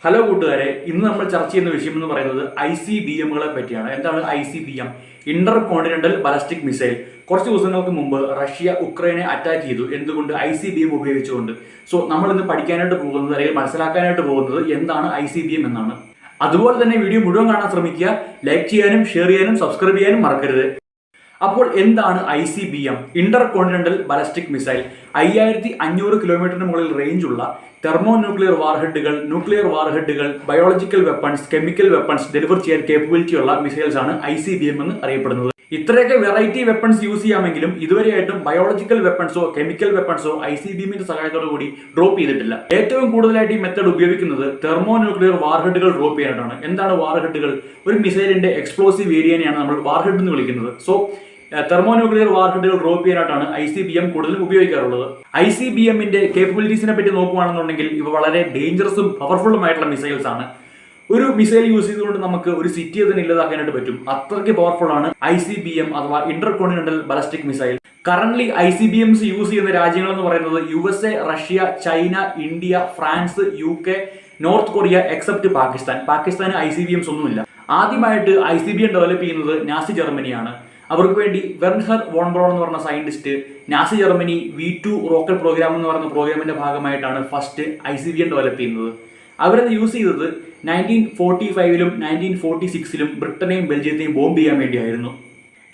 Hello കൂട്ടുകാരെ, ഇന്ന് നമ്മൾ ചർച്ച ചെയ്യുന്ന വിഷയം എന്ന് പറയുന്നത് ICBMകളെ പറ്റിയാണ്. എന്താണ് ICBM? Intercontinental ballistic missile. കുറച്ച് ദിവസങ്ങൾക്ക് മുമ്പ് റഷ്യ ഉക്രൈനെ അറ്റാക്ക് ചെയ്തു. എന്തുകൊണ്ട്? ICBM ഉപയോഗിച്ചുകൊണ്ട്. സോ നമ്മൾ ഇന്ന് പഠിക്കാനായിട്ട് പോകുന്നത് അല്ലെങ്കിൽ മനസ്സിലാക്കാനായിട്ട് പോകുന്നത് എന്താണ് ICBM എന്നാണ്. അതുപോലെ തന്നെ വീഡിയോ മുഴുവൻ കാണാൻ ശ്രമിക്കുക. ലൈക്ക് ചെയ്യാനും ഷെയർ ചെയ്യാനും സബ്സ്ക്രൈബ് ചെയ്യാനും മറക്കരുത്. അപ്പോൾ എന്താണ് ICBM? Intercontinental ballistic missile. 5500 കിലോമീറ്ററിന് മുകളിൽ റേഞ്ച് ഉള്ള തെർമോ ന്യൂക്ലിയർ വാർഹെഡുകൾ, biological weapons, chemical weapons deliver ചെയ്യാൻ കേപ്പബിലിറ്റി ഉള്ള മിസൈൽസ് ആണ് ICBM എന്ന് അറിയപ്പെടുന്നത്. ഇത്രയൊക്കെ വെറൈറ്റി വെപ്പൺസ് യൂസ് ചെയ്യാമെങ്കിലും ഇതുവരെയായിട്ടും ബയോളജിക്കൽ വെപ്പൺസോ കെമിക്കൽ വെപ്പൺസോ ICBMന്റെ സഹായത്തോടു കൂടി ഡ്രോപ്പ് ചെയ്തിട്ടില്ല. ഏറ്റവും കൂടുതലായിട്ട് ഈ മെത്തഡ് ഉപയോഗിക്കുന്നത് തെർമോ ന്യൂക്ലിയർ വാർഹെഡുകൾ ഡ്രോപ്പ് ചെയ്യാനായിട്ടാണ്. എന്താണ് വാർഹെഡുകൾ? ഒരു മിസൈലിന്റെ എക്സ്പ്ലോസീവ് ഏരിയനെയാണ് നമ്മൾ വാർഹെഡ് എന്ന് വിളിക്കുന്നത്. സോ തെർമോ ന്യൂക്ലിയർ വാർഹെഡുകൾ ഡ്രോപ്പ് ചെയ്യാനായിട്ടാണ് ICBM കൂടുതലും ഉപയോഗിക്കാറുള്ളത്. ICBMന്റെ കേപ്പബിലിറ്റീസിനെ പറ്റി നോക്കുകയാണെന്നുണ്ടെങ്കിൽ ഇവ വളരെ ഡേഞ്ചറസും പവർഫുള്ളും ആയിട്ടുള്ള മിസൈൽസ് ആണ്. ഒരു മിസൈൽ യൂസ് ചെയ്തുകൊണ്ട് നമുക്ക് ഒരു സിറ്റിയെ തന്നെ ഇല്ലാതാക്കാനായിട്ട് പറ്റും. അത്രയ്ക്ക് പവർഫുൾ ആണ് ICBM അഥവാ intercontinental ballistic missile. Current ICBMs use ചെയ്യുന്ന രാജ്യങ്ങൾ എന്ന് പറയുന്നത് USA, Russia, China, India, France, UK, North Korea except പാകിസ്ഥാന് ICBMs ഒന്നുമില്ല. ആദ്യമായിട്ട് ICBM ഡെവലപ്പ് ചെയ്യുന്നത് നാസി ജർമ്മനിയാണ്. അവർക്ക് വേണ്ടി വെർൺഹർ വോൺ ബ്രൗൺ എന്ന് പറഞ്ഞ scientist Nazi Germany V2 rocket programme എന്ന് പറയുന്ന പ്രോഗ്രാമിന്റെ ഭാഗമായിട്ടാണ് ഫസ്റ്റ് ICBM ഡെവലപ്പ് ചെയ്യുന്നത്. അവരത് യൂസ് ചെയ്തത് 1945ലും 1946ലും ബ്രിട്ടനെയും ബെൽജിയത്തെയും ബോംബ് ചെയ്യാൻ വേണ്ടിയായിരുന്നു.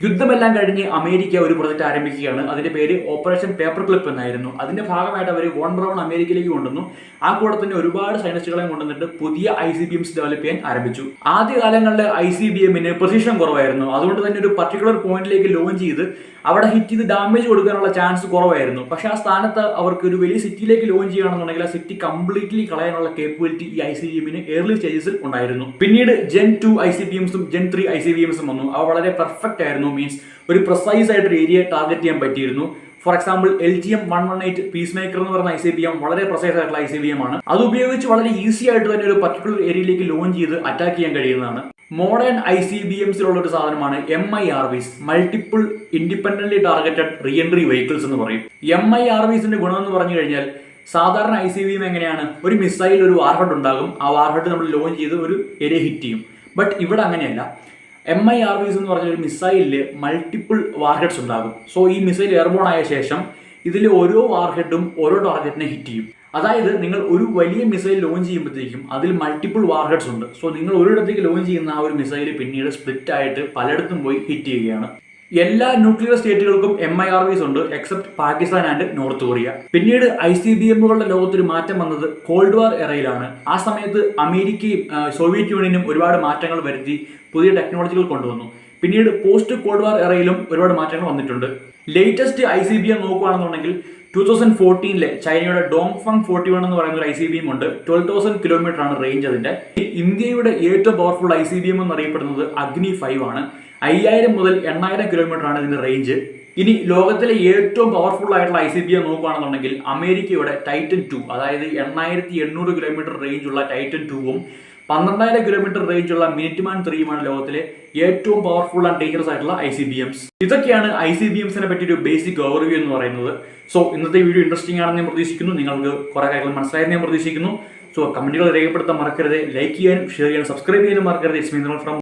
യുദ്ധമെല്ലാം കഴിഞ്ഞ് അമേരിക്ക ഒരു പ്രൊജക്ട് ആരംഭിക്കുകയാണ്. അതിന്റെ പേര് ഓപ്പറേഷൻ പേപ്പർ ക്ലിപ്പ് എന്നായിരുന്നു. അതിന്റെ ഭാഗമായിട്ട് അവർ വോൺ ബ്രൗൺ അമേരിക്കയിലേക്ക് കൊണ്ടുവന്നു. ആ കൂടെ തന്നെ ഒരുപാട് സയന്റിസ്റ്റുകളെ കൊണ്ടുവന്നിട്ട് പുതിയ ICBMs ഡെവലപ്പ് ചെയ്യാൻ ആരംഭിച്ചു. ആദ്യകാലങ്ങളിൽ ICBMന് പൊസിഷൻ കുറവായിരുന്നു. അതുകൊണ്ട് തന്നെ ഒരു പർട്ടിക്കുലർ പോയിന്റിലേക്ക് ലോഞ്ച് ചെയ്ത് അവിടെ ഹിറ്റ് ചെയ്ത് ഡാമേജ് കൊടുക്കാനുള്ള ചാൻസ് കുറവായിരുന്നു. പക്ഷെ ആ സ്ഥാനത്ത് അവർക്ക് ഒരു വലിയ സിറ്റിയിലേക്ക് ലോഞ്ച് ചെയ്യുകയാണെന്നുണ്ടെങ്കിൽ ആ സിറ്റി കംപ്ലീറ്റ്ലി കളയാനുള്ള കേപ്പബിലിറ്റി ഈ ICBMന് ഏർലി സ്റ്റേജസിൽ ഉണ്ടായിരുന്നു. പിന്നീട് Gen 2 ICBMസും Gen 3 ICBMസും വന്നു. അവ വളരെ പെർഫെക്റ്റ് ആയിരുന്നു. മീൻസ് ഒരു പ്രിസൈസ് ആയിട്ടൊരു ഏരിയ ടാർഗറ്റ് ചെയ്യാൻ പറ്റിയിരുന്നു. For example LGM-118 piece maker എന്ന് പറയുന്ന ICBM വളരെ പ്രിസൈസ് ആയിട്ടുള്ള ICBM ആണ്. അത് ഉപയോഗിച്ച് വളരെ ഈസി ആയിട്ട് തന്നെ ഒരു പർട്ടിക്കുലർ ഏരിയയിലേക്ക് ലോഞ്ച് ചെയ്ത് അറ്റാക്ക് ചെയ്യാൻ കഴിയുന്നതാണ്. മോഡേൺ ICBMസിലുള്ള ഒരു സാധനമാണ് MIRVs, multiple independently targeted reentry vehicles എന്ന് പറയും. MIRVസിന്റെ ഗുണം എന്ന് പറഞ്ഞു കഴിഞ്ഞാൽ സാധാരണ ICBM എങ്ങനെയാണ്? ഒരു മിസൈൽ, ഒരു വാർഹെഡ് ഉണ്ടാകും. ആ വാർഹെഡ് നമ്മൾ ലോഞ്ച് ചെയ്ത് ഒരു ഏരിയ ഹിറ്റ് ചെയ്യും. ബട്ട് ഇവിടെ അങ്ങനെയല്ല. MIRVs എന്ന് പറഞ്ഞ ഒരു മിസൈലില് മൾട്ടിപ്പിൾ വാർഹെഡ്സ് ഉണ്ടാകും. സോ ഈ മിസൈൽ എയർബോൺ ആയ ശേഷം ഇതിൽ ഓരോ വാർഹെഡും ഓരോ ടാർഗറ്റിനെ ഹിറ്റ് ചെയ്യും. അതായത് നിങ്ങൾ ഒരു വലിയ മിസൈൽ ലോഞ്ച് ചെയ്യുമ്പോഴത്തേക്കും അതിൽ മൾട്ടിപ്പിൾ വാർഹെഡ്സ് ഉണ്ട്. സോ നിങ്ങൾ ഒരിടത്തേക്ക് ലോഞ്ച് ചെയ്യുന്ന ആ ഒരു മിസൈൽ പിന്നീട് സ്പ്ലിറ്റ് ആയിട്ട് പലയിടത്തും പോയി ഹിറ്റ് ചെയ്യുകയാണ്. എല്ലാ ന്യൂക്ലിയർ സ്റ്റേറ്റുകൾക്കും MIRVs ഉണ്ട് except Pakistan and north Korea. പിന്നീട് ICBMകളുടെ ലോകത്തൊരു മാറ്റം വന്നത് കോൾഡ് വാർ എറയിലാണ്. ആ സമയത്ത് അമേരിക്കയും സോവിയറ്റ് യൂണിയനും ഒരുപാട് മാറ്റങ്ങൾ വരുത്തി പുതിയ ടെക്നോളജികൾ കൊണ്ടുവന്നു. പിന്നീട് പോസ്റ്റ് കോൾഡ് വാർ എറയിലും ഒരുപാട് മാറ്റങ്ങൾ വന്നിട്ടുണ്ട്. ലേറ്റസ്റ്റ് ICBM നോക്കുകയാണെന്നുണ്ടെങ്കിൽ 2014 ചൈനയുടെ ഡോങ്ഫങ് 41 എന്ന് പറയുന്ന ഒരു ICBM ഉണ്ട്. 12,000 കിലോമീറ്റർ ആണ് റേഞ്ച് അതിന്റെ. ഇന്ത്യയുടെ ഏറ്റവും പവർഫുൾ ICBM എന്നറിയപ്പെടുന്നത് അഗ്നി 5 ആണ്. 5000 മുതൽ 8000 കിലോമീറ്റർ ആണ് ഇതിന്റെ റേഞ്ച്. ഇനി ലോകത്തിലെ ഏറ്റവും പവർഫുൾ ആയിട്ടുള്ള ICBM നോക്കുകയാണെന്നുണ്ടെങ്കിൽ അമേരിക്കയുടെ ടൈറ്റൻ 2, അതായത് 8800 കിലോമീറ്റർ റേഞ്ച് ഉള്ള ടൈറ്റൻ 2ഉം 12000 കിലോമീറ്റർ റേഞ്ച് ഉള്ള മിനിറ്റ്മാൻ 3യുമാണ് ലോകത്തിലെ ഏറ്റവും പവർഫുൾ ആൻഡ് ഡേഞ്ചറസ് ആയിട്ടുള്ള ICBMs. ഇതൊക്കെയാണ് ICBMസിനെ പറ്റി ഒരു ബേസിക് ഓവർവ്യൂ എന്ന് പറയുന്നത്. സോ ഇന്നത്തെ വീഡിയോ ഇൻട്രസ്റ്റിംഗ് ആണെന്ന് ഞാൻ പ്രതീക്ഷിക്കുന്നു. നിങ്ങൾക്ക് കുറെ കാര്യങ്ങൾ മനസ്സിലായെന്ന് ഞാൻ പ്രതീക്ഷിക്കുന്നു. സോ കമന്റുകൾ രേഖപ്പെടുത്താൻ മറക്കരുത്. ലൈക്ക് ചെയ്യാനും ഷെയർ ചെയ്യാനും സബ്സ്ക്രൈബ് ചെയ്യാനും മറക്കരുത്. It's me from